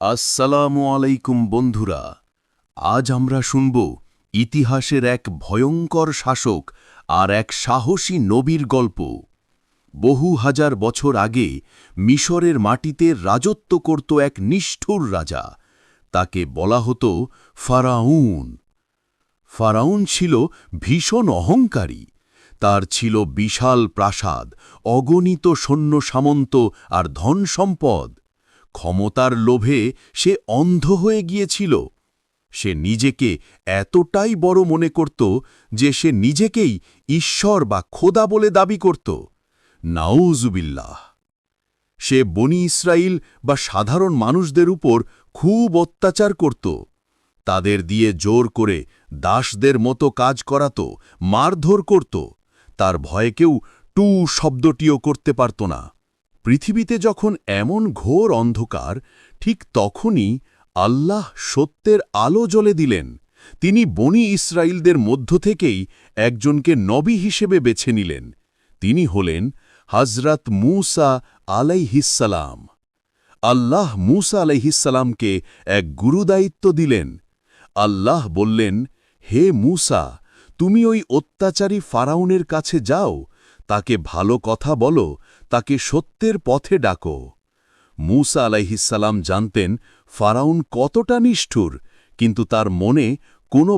আসসালামু আলাইকুম বন্ধুরা, আজ আমরা শুনব ইতিহাসের এক ভয়ঙ্কর শাসক আর এক সাহসী নবীর গল্প। বহু হাজার বছর আগে মিশরের মাটিতে রাজত্ব করত এক নিষ্ঠুর রাজা। তাকে বলা হতো ফারাউন। ফারাউন ছিল ভীষণ অহংকারী। তার ছিল বিশাল প্রাসাদ, অগণিত সৈন্য সামন্ত আর ধন সম্পদ। ক্ষমতার লোভে সে অন্ধ হয়ে গিয়েছিল। সে নিজেকে এতটাই বড় মনে করত যে সে নিজেকেই ঈশ্বর বা খোদা বলে দাবি করত। নাউজুবিল্লাহ। সে বনি ইসরাইল বা সাধারণ মানুষদের উপর খুব অত্যাচার করত। তাদের দিয়ে জোর করে দাসদের মতো কাজ করাত, মারধর করত। তার ভয়ে কেউ টু শব্দটিও করতে পারত না। পৃথিবীতে যখন এমন ঘোর অন্ধকার, ঠিক তখনই আল্লাহ সত্যের আলো জ্বলে দিলেন। তিনি বনি ইসরাইলদের মধ্য থেকেই একজনকে নবী হিসেবে বেছে নিলেন। তিনি হলেন হযরত মূসা আলাইহিসসালাম। আল্লাহ মূসা আলাইহিসসালামকে এক গুরুদায়িত্ব দিলেন। আল্লাহ বললেন, হে মূসা, তুমি ওই অত্যাচারী ফারাউনের কাছে যাও, তাকে ভালো কথা বলো, তাকে সত্যের পথে ডাকো। মূসা আলাইহিসসালাম জানতেন ফারাউন কতটা নিষ্ঠুর, কিন্তু তার মনে কোনো